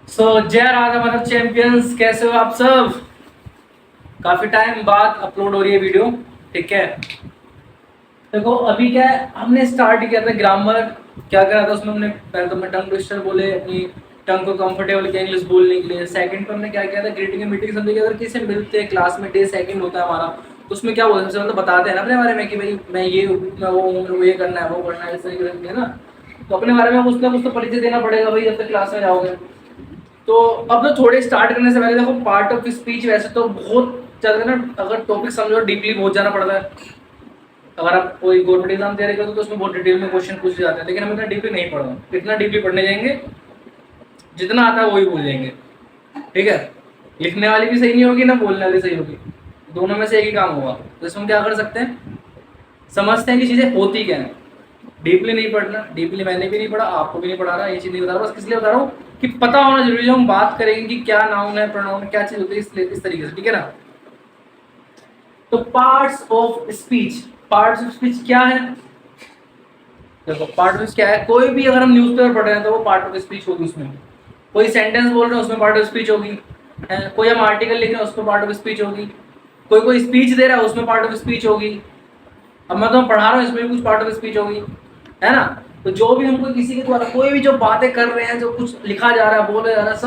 जय राधा माधव चैंपियंस, कैसे हो आप सब। काफी टाइम बाद अपलोड हो रही है वीडियो, ठीक है। देखो अभी क्या है, हमने स्टार्ट किया था ग्रामर। क्या करा था उसमें हमने, पहले तो मैं टंग ट्विस्टर बोले, अपनी टंग को कंफर्टेबल किया इंग्लिश बोलने के लिए। सेकंड पर हमने क्या किया था, ग्रीटिंग एंड मीटिंग समझे। अगर किसी से मिलते हैं क्लास में, डे सेकंड होता है हमारा, तो उसमें क्या बोलते हैं, सबसे पहले तो बताते हैं ना अपने बारे में कि भाई मैं ये हूँ, मैं वो हूँ, मेरे को ये करना है, वो करना है, इस तरीके से ना। तो अपने बारे में कुछ ना कुछ तो परिचय देना पड़ेगा भाई, जब तक क्लास में जाओगे। तो अब तो थोड़े स्टार्ट करने से पहले देखो, पार्ट ऑफ स्पीच वैसे तो बहुत ज़्यादा ना, अगर टॉपिक समझो डीपली बहुत जाना पड़ता है। अगर आप कोई गवर्नमेंट एग्जाम दे रहे हो तो उसमें बहुत डिटेल में क्वेश्चन पूछे जाते हैं, लेकिन हम इतना डीपली नहीं पढ़ रहे हैं। इतना डीपली पढ़ने जाएंगे, जितना आता है वही भूल जाएंगे, ठीक है। लिखने वाली भी सही नहीं होगी ना बोलने वाली सही होगी, दोनों में से एक ही काम होगा। तो इसमें हम क्या कर सकते हैं, समझते हैं कि चीज़ें होती क्या है। डीपली नहीं पढ़ना, डीपली मैंने भी नहीं पढ़ा, आपको भी नहीं पढ़ा रहा, ये चीज़ नहीं बता रहा, बस किस लिए बता रहा हूँ कि पता होना जरूरी है। हम बात करेंगे कि क्या नाउन है, प्रोनाउन क्या चीज़ होती है, इस तरीके से, ठीक है ना। तो parts of speech, parts of speech क्या है। देखो पार्ट ऑफ स्पीच क्या है, कोई भी अगर हम न्यूज़पेपर पढ़ रहे हैं तो वो पार्ट ऑफ स्पीच होगी। उसमें कोई सेंटेंस बोल रहे हैं उसमें पार्ट ऑफ स्पीच होगी, कोई हम आर्टिकल लिख रहे हैं उसमें पार्ट ऑफ स्पीच होगी, कोई स्पीच दे रहा है उसमें पार्ट ऑफ स्पीच होगी। अब मैं तो पढ़ा रहा हूँ, इसमें भी कुछ पार्ट ऑफ स्पीच होगी, है ना। तो जो भी हमको किसी के द्वारा कोई भी जो बातें कर रहे हैं, जो कुछ लिखा जा रहा है, बोला जा रहा है,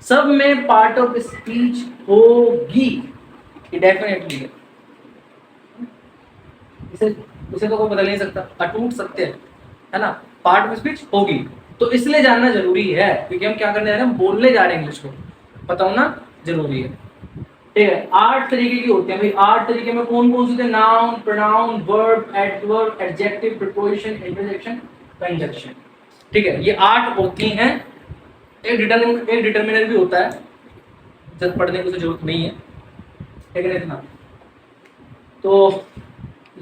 सब में पार्ट ऑफ स्पीच होगी, डेफिनेटली है। इसे इसे तो कोई बदल नहीं सकता, अटूट सत्य है ना। पार्ट ऑफ स्पीच होगी, तो इसलिए जानना जरूरी है, क्योंकि हम क्या करने जा रहे हैं, हम बोलने जा रहे हैं इंग्लिश को, पता होना जरूरी है, ठीक है। 8 तरीके की होती है भाई। 8 तरीके में कौन कौन से होते हैं, noun, pronoun, verb, adverb, adjective, preposition, interjection, conjunction, ठीक है। ये 8 होती हैं। एक डिटरमिनर भी होता है, जब पढ़ने की जरूरत नहीं है, ठीक है इतना। तो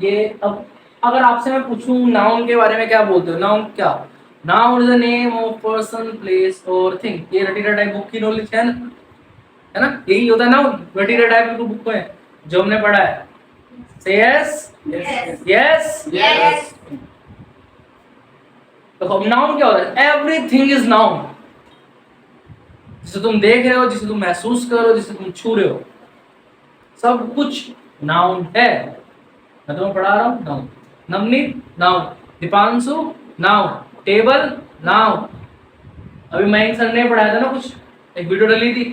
ये अब अगर आपसे मैं पूछूं नाउन के बारे में क्या बोलते हो, नाउन क्या, noun is the name of person, place और थिंग। ये रटीला टाइप बुक की नॉलेज है ना, यही होता है ना। रटीला टाइप की बुक में जो हमने पढ़ा है, से यस यस यस। तो नाउन क्या होता है, एवरीथिंग इज नाउन। जिसे तुम देख रहे हो, जिसे तुम महसूस कर रहे हो, जिसे तुम छू रहे हो, सब कुछ नाउन है। मैं तुम्हें पढ़ा रहा हूँ, noun. Navneet noun, Deepanshu noun, table noun. अभी मयंक सर ने पढ़ाया था ना, कुछ एक वीडियो डाली थी,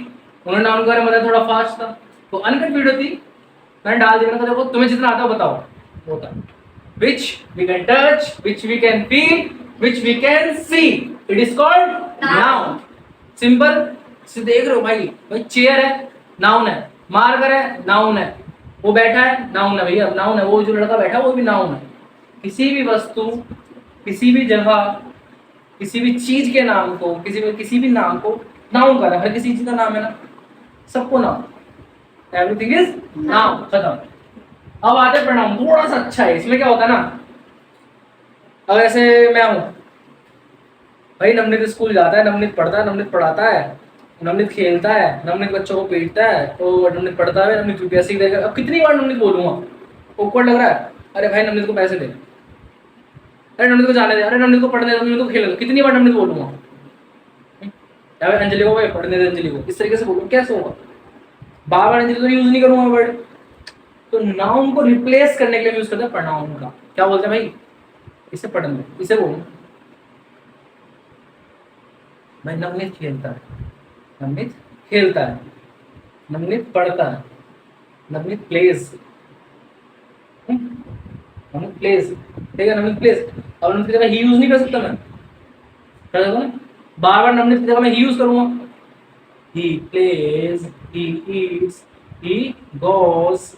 उन्होंने नाउन के बारे में बताया, थोड़ा फास्ट था, तो अनकट वीडियो थी, मैंने डाल दिया। मैंने कहा देखो तुम्हें जितना आता है बताओ, वो था which we can touch, which we can feel, which we can see, it is called noun। Simple से देख रहे हो भाई, भाई चेयर है नाउन है, मार्कर है नाउन है, वो बैठा है नाउन है भैया, नाउन है। वो जो लड़का बैठा है वो भी नाउन है। किसी भी वस्तु, किसी भी जगह, किसी भी चीज के नाम को, किसी भी नाम को नाउन करा, हर किसी चीज का नाम है ना, सबको नाउन, एवरीथिंग इज नाउन, खत्म। अब आते हैं प्रोनाउन, थोड़ा सा अच्छा है। इसमें क्या होता है ना, अब ऐसे मैं हूं भाई, नवनीत स्कूल जाता है, नवनीत पढ़ता है, नवनीत पढ़ाता है, नवनीत खेलता है, नवनीत बच्चों को पीटता है, तो नवनीत पढ़ता है, नवनीत यूपीएससी देगा। अब कितनी बार नवनीत बोलूंगा, awkward लग रहा है, अरे भाई नवनीत को पैसे दे, अरे नवनीत को जाने दे, अरे नवनीत को पढ़ने दे, नवनीत को खेलने दे, कितनी बार नवनीत बोलूंगा। भाई अंजलि को भाई पढ़ने दे, अंजलि को, इस तरीके से बोलूँ कैसे होगा, बार बार अंजलि तो यूज नहीं करूंगा वर्ड। तो नाउन को रिप्लेस करने के लिए यूज करते हैं प्रोनाउन का। क्या बोलते हैं भाई, इसे पढ़ने दो, इसे बोलो भाई, नवनीत खेलता है, नवनीत खेलता है, नवनीत पढ़ता है, नवनीत प्लेज, नवनीत प्लेज, ठीक है, नवनीत प्लेज। और नवनीत की जगह ही यूज नहीं कर सकता मैं, कर सकता ना, बार बार नवनीत की जगह मैं ही यूज करूंगा, ही प्लेज, ही ईट्स, ही गोस,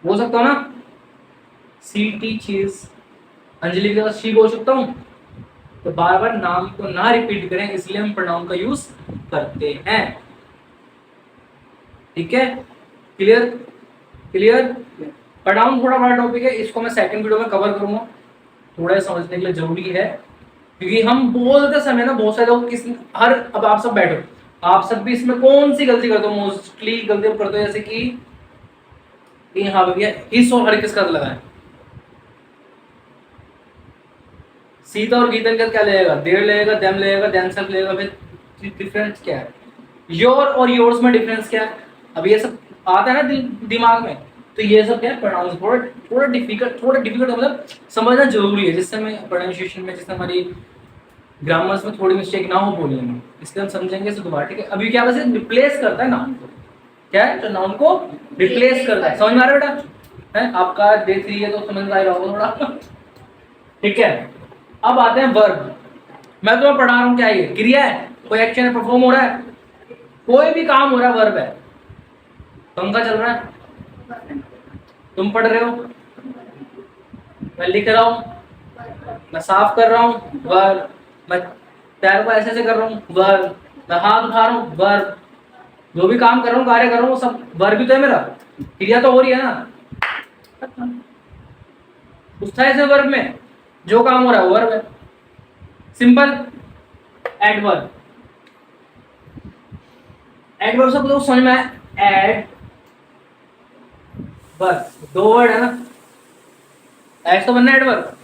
बोल सकता हूँ ना, सी टीचेस, अंजलि की जगह शी बोल सकता हूँ। तो बार बार नाम को ना रिपीट करें, इसलिए हम प्रोनाउन का यूज करते हैं, ठीक है। Clear clear. प्रोनाउन थोड़ा बड़ा टॉपिक है, इसको मैं सेकंड वीडियो में कवर करूंगा, थोड़ा समझने के लिए जरूरी है, क्योंकि हम बोलते समय ना बहुत सारे लोग हर, अब आप सब बैठो, आप सब भी इसमें कौन सी गलती करते हो, मोस्टली गलती करते हो, जैसे कि हाँ भैया इस और हर किसका लगा है, सीता और गीतन का क्या लगेगा, देर लगेगा, देम लगेगा, देम सब लगेगा, फिर डिफरेंस क्या है? योर और योर्स में डिफरेंस क्या है? अब ये सब आता है ना दिमाग में, तो ये सब क्या है? प्रोनाउंस थोड़ा डिफिकल्ट मतलब समझना जरूरी है, जिससे हमें प्रोनाउंसिएशन में, जिससे हमारी ग्रामर्स में थोड़ी मिस्टेक ना हो बोलने में, इसलिए हम समझेंगे इसे दोबारा, ठीक है? अभी क्या वैसे रिप्लेस करता है नाउन को, क्या है? तो नाउन को रिप्लेस करता है। समझ में आ रहा है बेटा? है आपका डे 3 है तो समझ में आ रहा होगा थोड़ा, ठीक है? अब आते हैं वर्ब। मैं तुम्हें पढ़ा रहा हूँ, क्या ये क्रिया है? कोई एक्शन है, परफॉर्म हो रहा है, कोई भी काम हो रहा है, वर्ब है। पंखा चल रहा है, तुम पढ़ रहे हो, मैं लिख रहा हूँ, मैं साफ कर रहा हूँ, वर्ब। मैं पैर को ऐसे ऐसे कर रहा हूँ, वर्ब। मैं हाथ उठा रहा हूँ, वर्ब। जो भी काम कर रहा हूँ, कार्य कर रहा हूँ, सब वर्ब ही तो है मेरा, क्रिया तो हो रही है ना। कुछ था ऐसे वर्ब में, जो काम हो रहा है वो वर्ब है। Simple adverb. एडवर्ब से तो समझ में आया, एड बस 2 वर्ड है ना, ऐड तो बनना है एडवर्ब।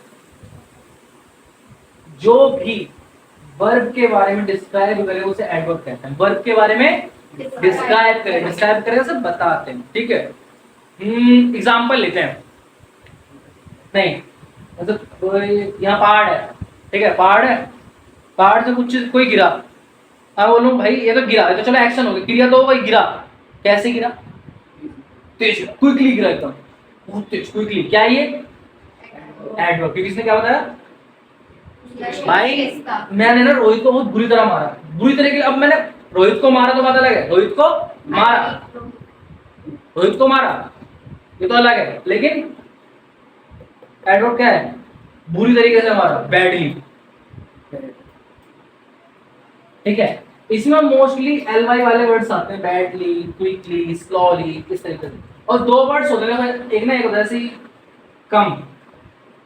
जो भी वर्ब के बारे में डिस्क्राइब करे उसे एडवर्ब कहते हैं। वर्ब के बारे में डिस्क्राइब करे सब बताते हैं, ठीक है? एग्जांपल लेते हैं। नहीं मतलब यहाँ पहाड़ है, ठीक है? पहाड़ है, पहाड़ से कुछ कोई गिरा, अब बोलूं भाई ये तो गिरा है, तो चलो एक्शन हो गया, क्रिया तो भाई गिरा। कैसे गिरा? तेज, क्विकली गिरा, एकदम बहुत तेज, क्विकली। क्या ये? एडवर्ब। किसने क्या बताया भाई? मैंने ना रोहित को बहुत बुरी तरह मारा, बुरी तरह की। अब मैंने रोहित को मारा तो बात अलग है, रोहित को मारा, रोहित को मारा ये तो अलग है, लेकिन एडवर्ब क्या है? बुरी तरीके से मारा, बैडली, ठीक है? इसमें मोस्टली एलवाई वाले वर्ड्स आते हैं, बैडली, क्विकली, स्लोली, इस तरीके से। और 2 वर्ड्स होते हैं, एक ना एक होता है ऐसी कम,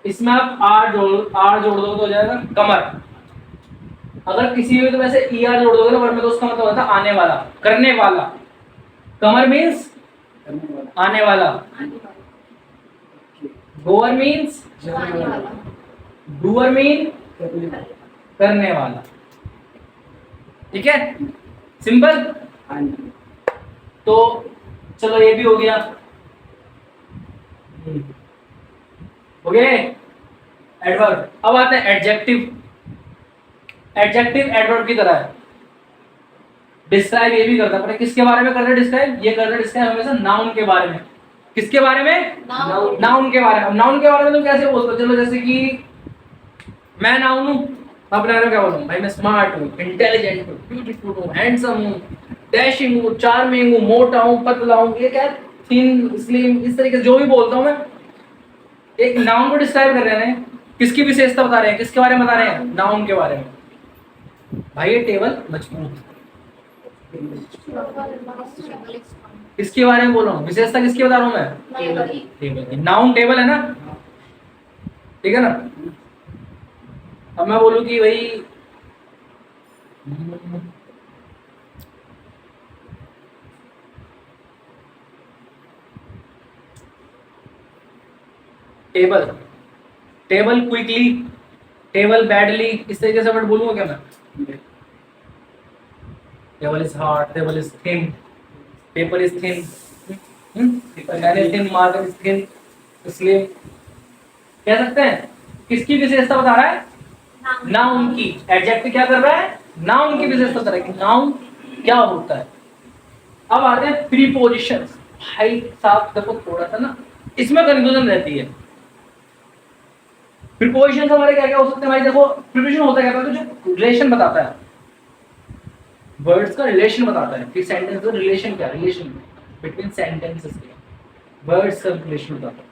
इसमें आप आर जोड़ दो तो हो जाएगा कमर। अगर किसी में तो वैसे ER जोड़ दोगे ना वर्ड में, तो उसका मतलब होता है आने वाला, करने वाला। कमर मीन्स आने वाला, गोअर मीन्स, डूअर मीन करने वाला, ठीक है? सिंपल। तो चलो ये भी हो गया, हो गए एडवर्ब। अब आते हैं एडजेक्टिव। एडजेक्टिव एडवर्ब की तरह है, डिस्क्राइब ये भी करता है। किसके बारे में करता है डिस्क्राइब? ये करता है डिस्क्राइब हमेशा नाउन के बारे में। किसके बारे में? नाउन के बारे में। नाउन के बारे में तो कैसे बोलते हो? चलो जैसे कि मैं नाउन हूं, अपने बारे में क्या बोलूं? भाई मैं स्मार्ट हूं, इंटेलिजेंट हूं, ब्यूटीफुल हूं, हैंडसम हूं, डैशिंग हूं, चार्मिंग हूं, मोटा हूं, पतला हूं, ये क्या थिन, स्लिम, इस तरीके से जो भी बोलता हूं मैं, एक नाउन को डिस्क्राइब कर रहे हैं, किसकी विशेषता बता रहे हैं, किसके बारे में बता रहे हैं? नाउन के बारे में। भाई ये टेबल मजबूत, किसके बारे में बोल रहा हूँ? विशेषता किसकी बता रहा हूँ मैं? टेबल की। नाउन टेबल है ना, ठीक है ना? अब मैं बोलूँ कि भाई table, table quickly, table badly, इस तरीके से वर्ड बोलूंगा क्या मैं? Table is hard, table is thin, paper is thin, pen is thin, marker is thin, इसलिए कह सकते हैं। किसकी विशेषता बता रहा है? नाउन की। एडजेक्टिव क्या कर रहा है? नाउन की विशेषता बता रहा है कि नाउन क्या होता है। अब आते हैं प्रीपोजिशंस। भाई साहब देखो थोड़ा सा ना इसमें कंफ्यूजन रहती है। प्रीपोजिशंस हमारे क्या क्या हो सकते हैं भाई? देखो प्रीपोजिशन होता क्या है? तो जो रिलेशन बताता है, वर्ड्स का रिलेशन बताता है कि सेंटेंस का रिलेशन क्या है, रिलेशन बिटवीन सेंटेंसेस के वर्ड्स का रिलेशन बताता है।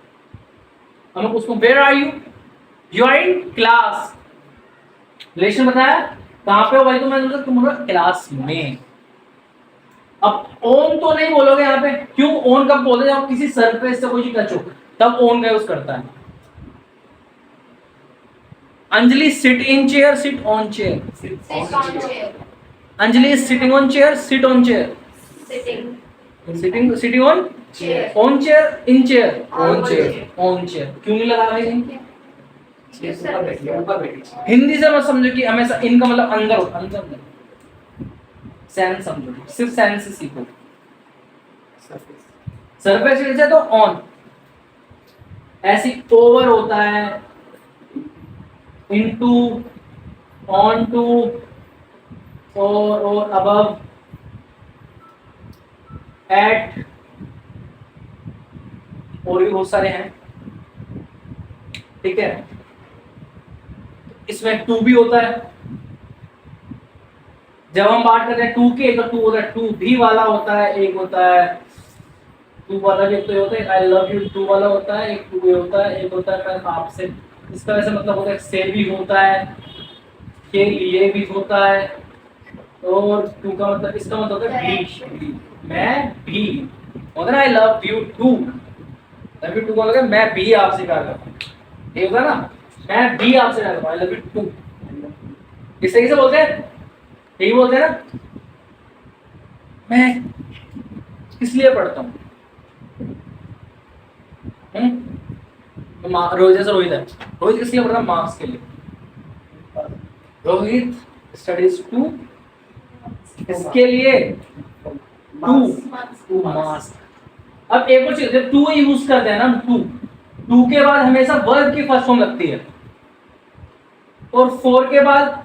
हम उसको where are you, you are in class, relation बताया कहां पे हो भाई? तो मैं तुम क्लास में। अब ओन तो नहीं बोलोगे यहाँ पे, क्यों? ओन कब बोलते हैं? जब किसी सरफेस से कोई टच हो तब ओन का यूज करता है। Anjali sit in chair, sit on chair. Anjali is sitting on chair, sit on chair, sitting on chair, in chair, on chair. क्यों नहीं लगा भाई? हिंदी से मत समझो कि हमेशा इन का मतलब अंदर हो, अंदर सेंस समझो, सिर्फ सेंस से सीखो। सरफेस टेंस है तो ऑन, ऐसी ओवर होता है, इनटू, ऑन टू, और अबव, एट, और भी बहुत सारे हैं, ठीक है। इसमें टू भी होता है, जब हम बात करते हैं टू के तो टू होता है, टू भी वाला होता है, एक होता है टू वाला भी, तो होता है आई लव यू टू वाला होता है, एक टू ये होता है, एक होता है मैं आपसे, इसका वैसे मतलब होता है से भी होता है, के लिए भी होता है, और टू का मतलब इसका मतलब होता है भी, मैं भी होता है ना, I love you too, love you too का मतलब मैं भी आपसे प्यार करता हूँ, ये होता है ना, मैं भी आपसे प्यार करता हूँ, आई लव यू टू, इस तरीके से बोलते हैं, यही बोलते हैं ना, मैं किस लिए पढ़ता हूँ, रोहित जैसा रोहित है, रोहित किस लिए पढ़ता है, मार्क्स के लिए, रोहित स्टडीज टू, इसके लिए टू मार्क्स। अब एक और चीज, जब टू यूज करते हैं ना, टू के बाद हमेशा वर्ब की फर्स्ट फॉर्म लगती है, और फोर के बाद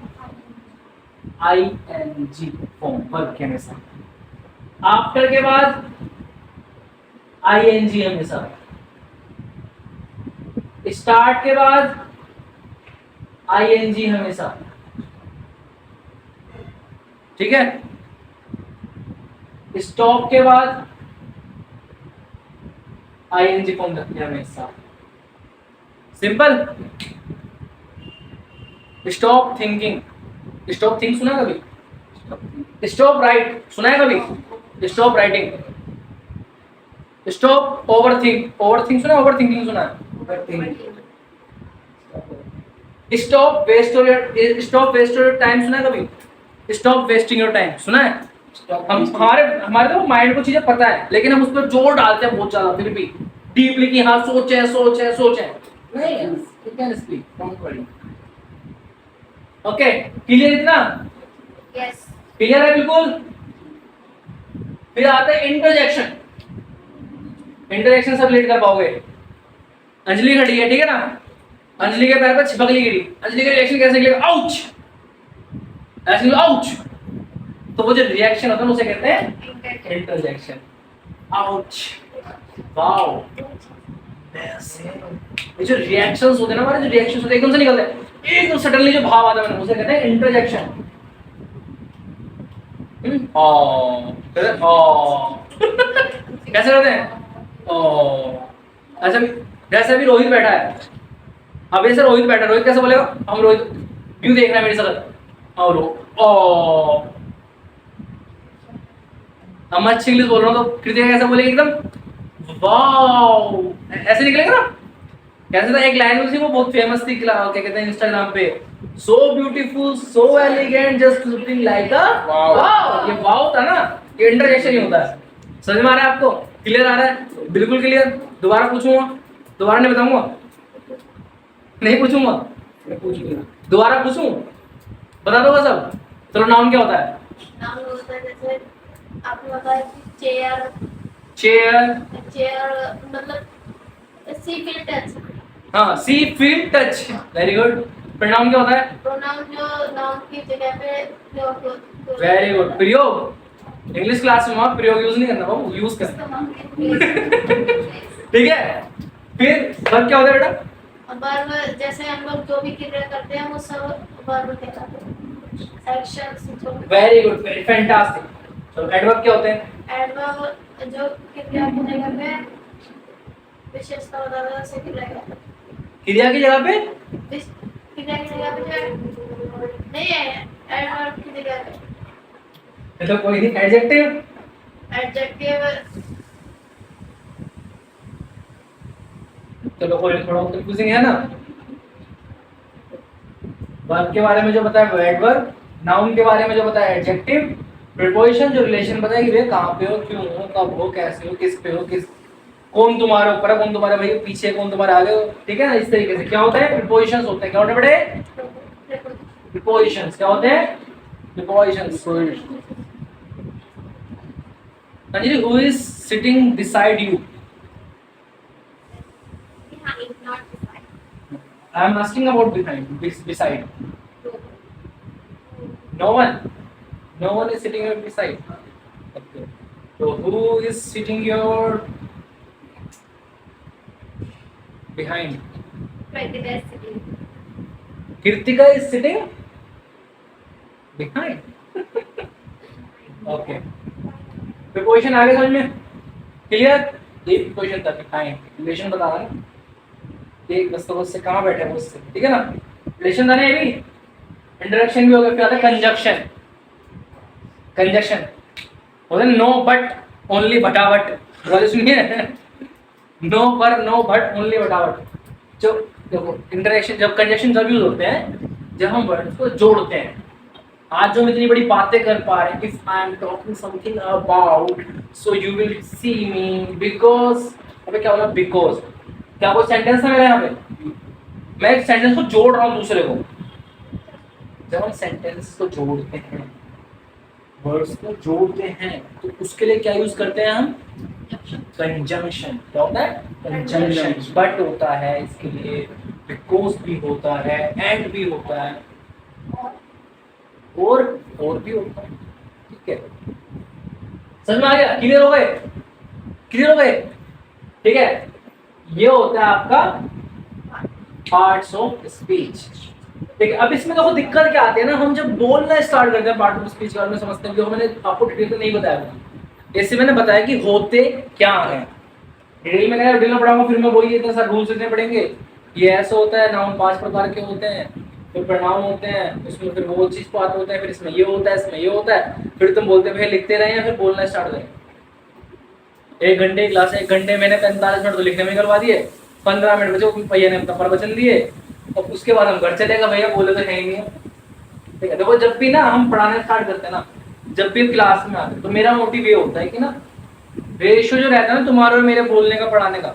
ING फॉर्म वर्ब के हमेशा, आफ्टर के बाद ING हमेशा, स्टार्ट के बाद ING हमेशा, ठीक है। स्टॉप के बाद ING फॉर्म लगती है हमेशा, simple. Stop thinking, stop think सुना कभी, स्टॉप राइट सुना है कभी, stop writing, stop overthink, overthink सुना है, ओवरथिंकिंग सुना है, स्टॉप वेस्ट योर टाइम सुना है कभी, स्टॉप वेस्टिंग योर टाइम सुना है। हम हमारे तो माइंड को चीजें पता है, लेकिन हम उस पर जोर डालते हैं बहुत ज्यादा, फिर भी डीपली कि हाँ सोचे सोचे सोचे, नहीं you can speak, don't worry. Okay, clear इतना? यस। क्लियर है बिल्कुल। फिर आता है इंटरजेक्शन, इंटरजेक्शन सब रिलेट कर पाओगे। अंजलि खड़ी है, ठीक है ना, अंजलि के पैर पर छिपकली गिरी, अंजलि का रिएक्शन कैसे निकलेगा, आउच, ऐसे आउच, तो वो जो रिएक्शन होता है उसे कहते हैं इंटरजेक्शन, आउच, वाओ, ये जो रिएक्शंस होते हैं ना, हमारे जो रिएक्शंस होते हैं एकदम से निकलते हैं, एकदम सडनली जो भाव आता है उसे कहते हैं इंटरजेक्शन। कैसे करते हैं, ऐसा भी, जैसे भी रोहित बैठा है, अब ऐसे रोहित बैठा है, रोहित कैसे बोलेगा, हम रोहित क्यों देख रहा है मेरी शक्ल, और हम अच्छी इंग्लिश बोल रहा हूँ तो कृतिका कैसे बोलेगी, एकदम वाओ, ऐसे निकलेगा ना। कैसे था, एक लाइन थी वो बहुत फेमस थी, क्या कहते हैं इंस्टाग्राम पे, so beautiful so elegant just looking like a wow, ये वाओ था ना, ये इंटरजेक्शन ही होता है। समझ में आ रहा है आपको, क्लियर आ रहा है, बिल्कुल क्लियर। दोबारा पूछूंगा, दोबारा नहीं बताऊंगा, नहीं पूछूंगा, दोबारा पूछूं, बता दोगा सब। चलो, नाउन क्या होता है, नाउन होता है जैसे आपने बताया कि चेयर, चेयर मतलब सी फील टच, हाँ see feel touch, very good. Pronoun क्या होता है, प्रोनाउन जो नाउन की जगह पे वेरी गुड। प्रयोग, इंग्लिश क्लास में आप प्रयोग यूज नहीं करना बाबू, यूज करना, ठीक है। फिर वर्ब क्या होता है बेटा, वर्ब जैसे हम लोग जो भी क्रिया करते हैं वो सब वर्ब कहलाते हैं, एक्शंस जो, वेरी गुड, वेरी फैंटास्टिक। चलो, एडवर्ब क्या होते हैं, एडवर्ब जो क्रिया की जगह पे विशेषता बताता है, जैसे क्रिया की जगह पे, क्रिया की जगह पे नहीं है, एडवर्ब की जगह पे तो कोई नहीं, एडजेक्टिव, एडजेक्टिव, चलो कोई थोड़ा कंफ्यूजिंग है ना। वर्ब के बारे में जो बताया वो एडवर्ब, नाउन के बारे में जो बताया एडजेक्टिव, प्रीपोजिशन जो रिलेशन बताया कि वे कहाँ पे हो, क्यों हो, कब हो, कैसे हो, किस पे हो, किस, कौन तुम्हारे ऊपर है, कौन तुम्हारे भाई पीछे, कौन तुम्हारे आगे हो, ठीक है ना। इस तरीके से क्या होता है, प्रीपोजिशंस होते हैं, क्या होते हैं बेटे, प्रीपोजिशंस क्या होते हैं, prepositions. Anjali, who is sitting beside you? Behind, not beside. I am asking about behind, beside. No one. No one is sitting your beside. Okay. So who is sitting your behind? President sitting. Kirtika is sitting behind. Okay. तो question आगे समझ में clear? ये question था behind. Relation बता रहा है एक बस तो उससे कहाँ बैठे हैं उससे, ठीक है ना? रिलेशन था ना ये भी, इंटरेक्शन भी हो गया, फिर आता है कंजक्शन. कंजक्शन होता है नो बट ओनली बटाबट, बोले सुनिए. नो पर नो बट ओनली बटाबट. जो देखो इंटरेक्शन, जब कंजक्शन जब यूज होते हैं जब हम वर्ड्स को जोड़ते हैं. आज जो हम इतनी बड़ी बातें कर पा रहे हैं, if I am talking something about so you will see me because, अबे क्या बोला बिकॉज, क्या वो सेंटेंस है मेरा यहाँ पे, मैं एक सेंटेंस को जोड़ रहा हूँ दूसरे को. जब हम सेंटेंस को जोड़ते हैं, वर्ड्स को जोड़ते हैं, तो उसके लिए क्या यूज करते हैं हम? कंजंक्शन. क्या होता है? कंजंक्शन. बट होता है इसके लिए, बिकॉज भी होता है, एंड भी होता है, और भी होता है. ठीक है, समझ में आ गया? क्लियर हो गए? क्लियर हो गए? ठीक है, ये होता है आपका पार्ट्स ऑफ स्पीच. ठीक है, अब इसमें देखो दिक्कत क्या आती है ना, हम जब बोलना स्टार्ट करते हैं पार्ट ऑफ स्पीच के बारे में समझते हैं, जो मैंने आपको डिटेल में नहीं बताया था. जैसे मैंने बताया कि होते क्या है, डिटेल में डिटेल में पढ़ाऊंगा, फिर मैं वही इतने सारे रूल्स इतने पढ़ेंगे. ये ऐसा होता है, नाउन 5 प्रकार के होते हैं, फिर प्रोनाउन होते हैं, उसमें फिर वो चीज पार्ट होते हैं, फिर इसमें ये होता है, इसमें ये होता है, फिर तुम बोलते भाई लिखते रहे, फिर बोलना स्टार्ट करें. 1 घंटे क्लास, 1 घंटे मैंने 45 मिनट तो लिखने में करवा दिए, 15 मिनट बचे भैया ने अपना प्रवचन दिए, और उसके बाद हम घर चलेगा, भैया बोले तो है ही नहीं. ठीक है, देखो जब भी ना हम पढ़ाना स्टार्ट करते हैं ना, जब भी क्लास में आते हैं, तो मेरा मोटिव ये होता है कि ना रेशियो जो रहता है ना तुम्हारे और मेरे बोलने का पढ़ाने का,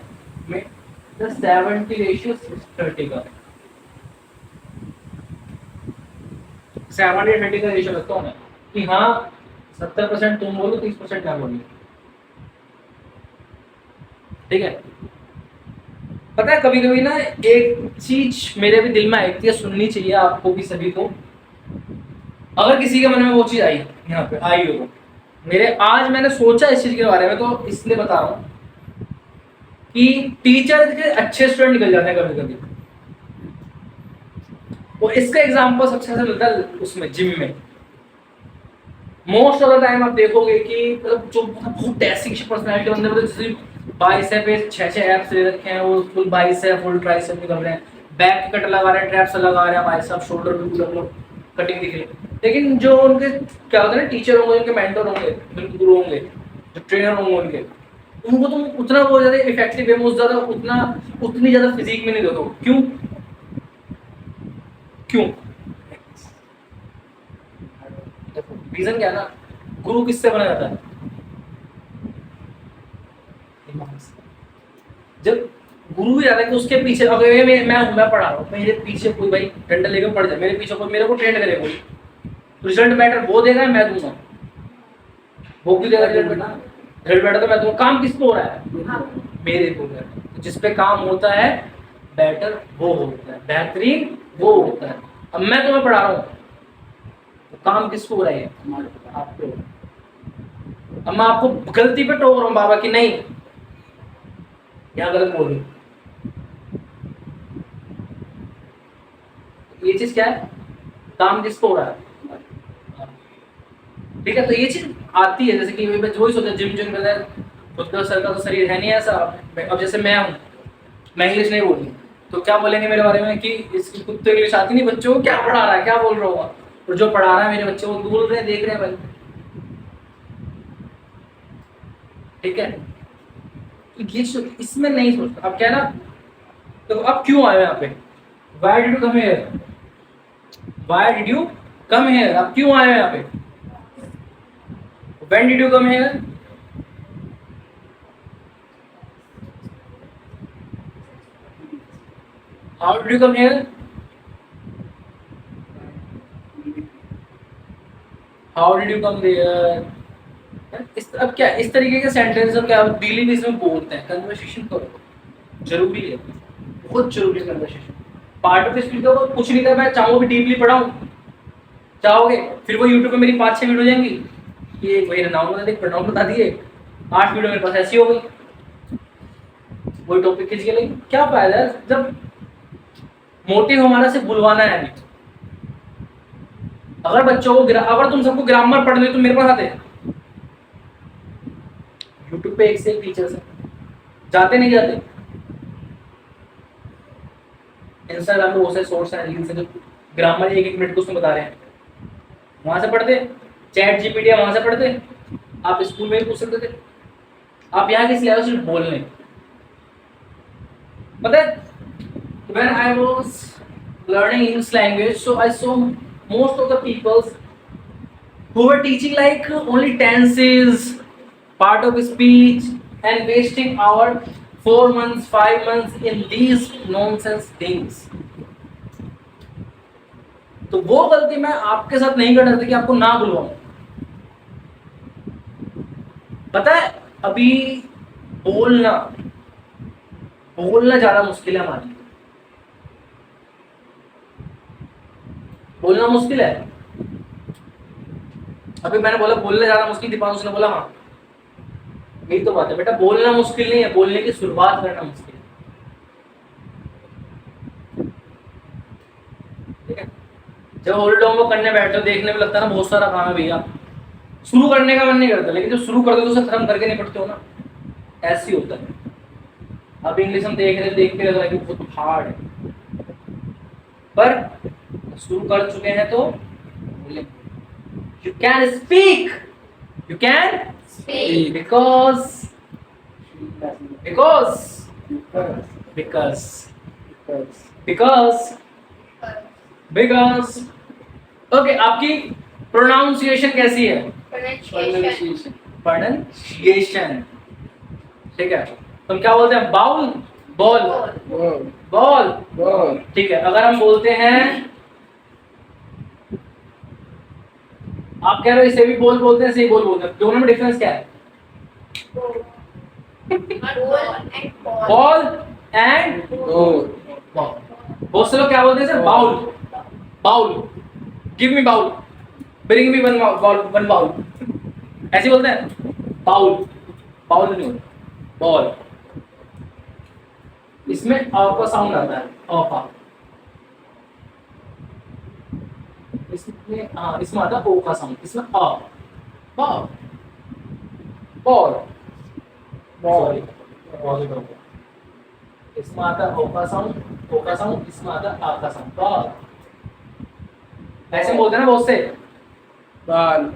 70:30 का, 70:30 का रेशियो रखता हूँ मैं, कि हाँ 70% तुम बोलो, 30% मैं बोलूँ. ठीक है, पता है कभी कभी ना एक चीज मेरे भी दिल में आई थी, सुननी चाहिए आपको भी सभी को, अगर किसी के मन में वो चीज आई, यहाँ पे आई हो, मेरे आज मैंने सोचा इस चीज के बारे में, तो इसलिए बता रहा हूँ कि टीचर के अच्छे स्टूडेंट निकल जाते हैं कभी कभी. और इसका एग्जांपल सबसे अच्छा मिलता है उसमें जिम में. मोस्ट ऑफ द टाइम आप देखोगे कि मतलब जो बहुत ऐसी पर्सनालिटी बंदे, मतलब जैसे बाइसेप पे 6-6 एप्स ले रखे हैं, वो फुल बाइसेप फुल ट्राइसेप निकल रहे हैं, बैक कट लगा रहे हैं, ट्रैप्स लगा रहे हैं, बाइसेप शोल्डर भी पूरा मतलब कटिंग दिख रही है. लेकिन जो उनके क्या होता है ना, टीचर होंगे, उनके मेंटर होंगे, उनके गुरु होंगे, जो ट्रेनर होंगे उनके, उनको तुम उतना बहुत ज्यादा इफेक्टिव वे में उस ज्यादा उतनी ज्यादा फिजिक में नहीं देखो. क्यों? क्यों? रीजन क्या है ना, गुरु किससे बना जाता है? जब गुरु भी जाता है कि उसके पीछे, अगर मैं पढ़ा रहा हूँ, मेरे पीछे कोई भाई डंडा लेकर पढ़ जाए, मेरे पीछे कोई मेरे को ट्रेंड करे, कोई रिजल्ट मैटर वो देगा, मैं दूंगा. वो क्यों देगा रिजल्ट मैटर? तो मैं दूंगा. काम किसको हो रहा है? मेरे को. जिस पे काम होता है बेटर वो होता है, बेहतरीन वो होता है. अब मैं तुम्हें पढ़ा रहा हूँ, तो काम किसको हो रहा है? आपको. अब मैं आपको गलती पे टोक रहा हूँ बाबा की नहीं, यहाँ गलत बोल रही. ये चीज क्या है? काम किसको हो रहा है? ठीक है, तो ये चीज आती है, जैसे कि जो ही सोचा जिम जिम कर खुद का सर का तो शरीर है नहीं ऐसा. अब जैसे मैं हूँ, मैं इंग्लिश नहीं बोलती, तो क्या बोलेंगे मेरे बारे में कि इसकी खुद तो इंग्लिश आती नहीं, बच्चों को क्या पढ़ा रहा है, क्या बोल रहा होगा. और जो पढ़ा रहा है मेरे बच्चे, वो बोल रहे हैं, देख रहे हैं भाई. ठीक है, ये इसमें नहीं सोचता. अब क्या है ना, तो अब क्यों आए यहाँ पे? Why did you come here? Why did you come here? अब क्यों आए यहाँ पे? When did you come here? How did you come here? How did you come there? अब क्या इस तरीके के सेंटेंस अब क्या डेली बेस में बोलते हैं, कन्वर्सेशन करो, जरूरी है, बहुत जरूरी है कन्वर्सेशन। पार्ट ऑफ स्पीच तो कुछ नहीं था, मैं चाहूँ भी डीपली पढ़ाऊँ, चाहोगे फिर वो यूट्यूब पे मेरी 5-6 वीडियो जाएंगी, ये वही नाउन बता दिए, प्रोनाउन बता दिए, 8 वीडियो मेरे पास ऐसी हो गई, वही टॉपिक खींच के, लेकिन क्या फायदा है जब मोटिव हमारा सिर्फ बुलवाना है। अगर बच्चों को अगर तुम सबको ग्रामर पढ़ने तो मेरे पास आते, यूट्यूब पे एक से एक टीचर्स है, जाते नहीं जाते, इंस्टाग्राम पे बहुत सारे सोर्स हैं, रील्स हैं जो ग्रामर 1-1 मिनट को उसमें बता रहे हैं, वहां से पढ़ते, चैट जीपीटी वहां से पढ़ते, आप स्कूल में भी पूछ सकते थे, आप यहाँ किस लेवल सिर्फ बोलने। पता है when I was learning English language, so I saw most of the peoples who were teaching like only tenses, part of speech, and wasting our 4 months, 5 months in these nonsense things. तो वो गलती मैं आपके साथ नहीं कर सकता कि आपको ना बुलवाऊं। पता है अभी बोलना ज्यादा मुश्किल है हमारे लिए, बोलना मुश्किल है। अभी मैंने बोला बोलना ज्यादा मुश्किल, दीपांशु ने बोला हाँ, यही तो बात है बेटा, बोलना मुश्किल नहीं है, बोलने की शुरुआत करना मुश्किल है। ठीक है, जब होल्ड होमवर्क करने बैठते हो देखने में लगता है ना बहुत सारा काम है भैया, शुरू करने का मन नहीं करता, लेकिन जब शुरू करते हो तो उसे खत्म करके निपटते हो ना, ऐसे ही होता है। अब इंग्लिश हम देख के लग रहा है कि बहुत हार्ड है, पर शुरू कर चुके हैं तो you can speak, you can Speak. because okay. आपकी प्रोनाउंसिएशन कैसी है? Pronunciation. प्रोनाउंसिएशन ठीक है, तुम क्या बोलते हैं? बाउल, बॉल, बॉल, ठीक है। अगर हम बोलते हैं, आप कह रहे हो इसे भी बॉल बोलते हैं, सही बॉल बोलते हैं, दोनों में डिफरेंस क्या है? Ball and ball. बहुत से लोग क्या बोलते हैं sir? Bowl, bowl, give me bowl, bring me one bowl, ऐसे बोलते हैं। बाउल, बाउल नहीं होता, बॉल। इसमें अ का साउंड आता है, अ का, इसमें हाँ, इसमें आता है ओ का साउंड, इसमें अ, बॉल, बॉल, सॉरी, इसमें आता है ओ का साउंड, ओ का साउंड, इसमें आता है आ का साउंड, बॉल। ऐसे बोलते हैं ना बहुत से। बॉल,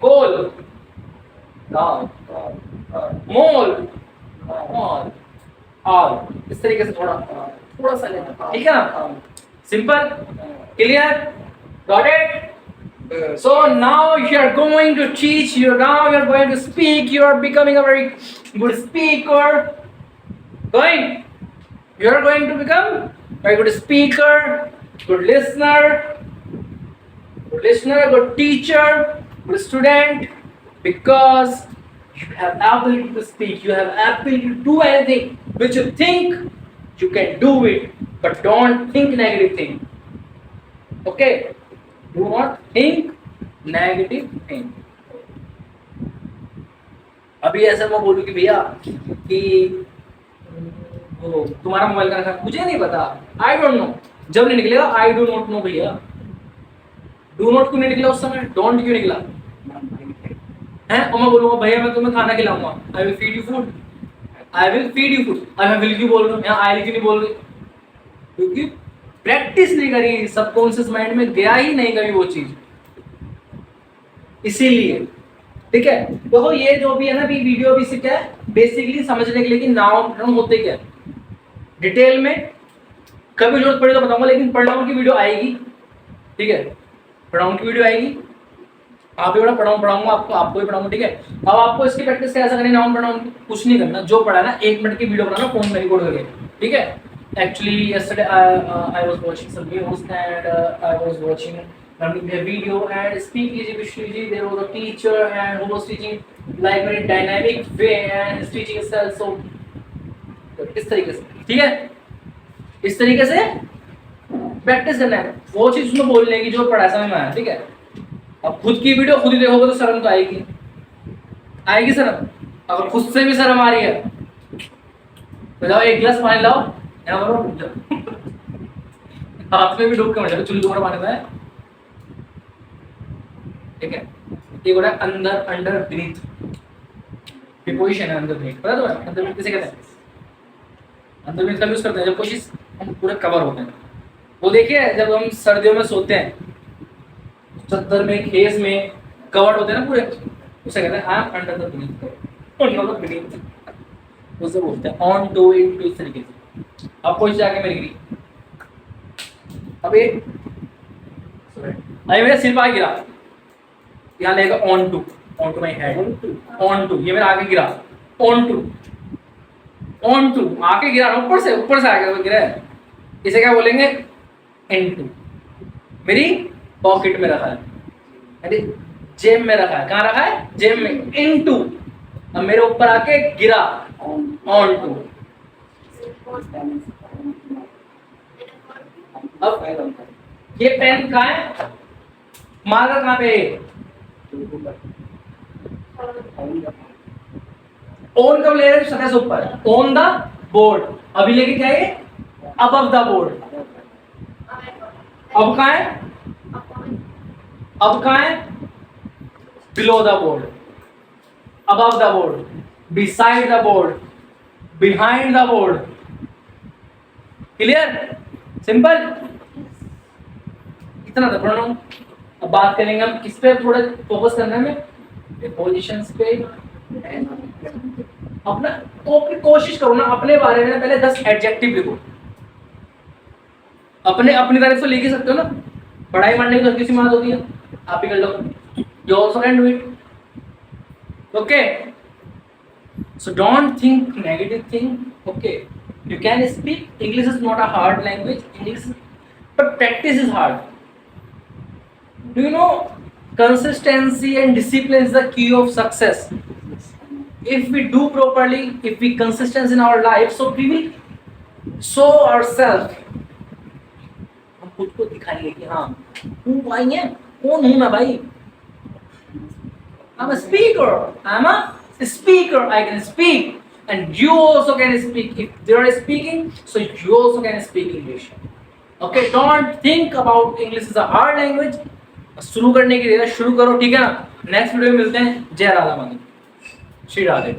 गोल, गाल, मोल, मॉल, ऑल, इस तरीके से थोड़ा सा लेना, ठीक है ना? Simple, clear, got it? So now you are going to teach, you are going to speak, you are becoming a very good speaker. You are going to become very good speaker, good listener, good teacher, good student, because you have ability to speak, you have ability to do anything which you think you can do it, but don't think negative thing. Okay? Do not think negative thing. अभी ऐसा मैं बोलूं कि भैया कि वो तुम्हारा mobile का नंबर मुझे नहीं पता, आई डोंट नो, जब नहीं निकलेगा आई डू नॉट नो भैया। डू नॉट क्यों नहीं निकला उस समय? डोंट क्यों निकला है? और मैं बोलूंगा भैया मैं तुम्हें खाना खिलाऊंगा, I will feed you food, I will feed you food. अब मैं विल क्यों बोल रहा हूँ, यहाँ आई क्यों नहीं बोल रही? क्योंकि प्रैक्टिस नहीं करी, सबकॉन्शियस माइंड में गया ही नहीं कभी वो चीज, इसीलिए। ठीक है, देखो ये जो भी है ना, वीडियो भी क्या है, बेसिकली समझने के लिए कि नाउन होते क्या है, डिटेल में कभी जरूरत पड़ी तो बताऊंगा, लेकिन प्रोनाउन की वीडियो आएगी। ठीक है, प्रोनाउन की वीडियो आएगी, आप भी बड़ा पढ़ाऊंगा आपको भी पढ़ाऊंगा। ठीक है, अब आपको इसकी प्रैक्टिस कैसे करनी, नाउन प्रोनाउन कुछ नहीं करना, जो पढ़ा ना 1 मिनट की वीडियो बनाना फोन में रिकॉर्ड करके। ठीक है, actually yesterday I was watching some news and I was watching running their video and speak easy with Shriji. There was a teacher and who was teaching like very dynamic way and his teaching itself so इस तरीके से, ठीक है, इस तरीके से practice करना है वो चीज उसमें बोलने की जो पढ़ाई समझ में आया, ठीक है। अब खुद की वीडियो खुद ही देखोगे तो शर्म तो आएगी, आएगी शर्म। अगर खुद से भी शर्म आ रही है तो जाओ एक गिलास पानी लाओ, यहाँ पर हाथ में भी डूब के मर जाओ, चुल्लू पानी में, ठीक है। ये बोला अंदर, अंडर ब्रीथ, प्रीपोजिशन है अंदर ब्रीथ, पता तुम्हें अंदर ब्रीथ किसे कहते हैं? अंदर ब्रीथ का यूज करते हैं जब कोशिश हम पूरे कवर होते हैं। वो देखिए जब हम सर्दियों में सोते हैं चद्दर में, खेस में कवर्ड होते हैं ना पूरे, उसे कहते हैं I am under the breath, under the breath, उसे बोलते हैं ऑन टू इनटू, इस तरीके से। अब कोशिश जाके मेरी गिरी, अब ये अरे मेरा सिर पे गिरा, यहाँ लेगा onto my head, onto, ये मेरा आगे गिरा, ऑन टू आके गिरा, ऊपर से आगे गिरा है, इसे क्या बोलेंगे? इनटू। मेरी पॉकेट में रखा है, अरे जेब में रखा है, कहाँ रखा है? जेब में, इनटू। अब मेरे ऊपर आके गिरा, ऑन टू। अब ये पेन कहाँ है? मार्कर कहाँ पे है? ऑन कब ले रहे हैं? सतह से ऊपर, ऑन द बोर्ड। अभी लेके क्या है? Above the board. अब कहाँ है? अब कहाँ है? Below the board, above the board, beside the board, behind the board. Clear? Simple, इतना था प्रोनाउन। अब बात करेंगे हम किस पे थोड़ा फोकस करना है हमें? पोजीशंस पे। अपना तो अपनी कोशिश करो ना अपने बारे में पहले 10 एडजेक्टिव लिखो। अपनी तारीफ तो लिख ही सकते हो ना, पढ़ाई पढ़ने की तो किसी बात होती है, आप ही कर लो। You also can do it, okay. So don't think negative thing, okay. You can speak, English is not a hard language, English but practice is hard. Do you know consistency and discipline is the key of success? If we do properly, if we consistent in our life, so we will show ourselves. हम खुद को दिखाएंगे कि हाँ हूँ भाई है, कौन हूँ मैं भाई? I'm a speaker. I'm a speaker. I can speak, and you also can speak. If they are speaking, so you also can speak English. Okay, don't think about English is a hard language. शुरू करने की देर, शुरू करो, ठीक है ना। Next video में मिलते हैं। जय राधा माधव, श्री राधे।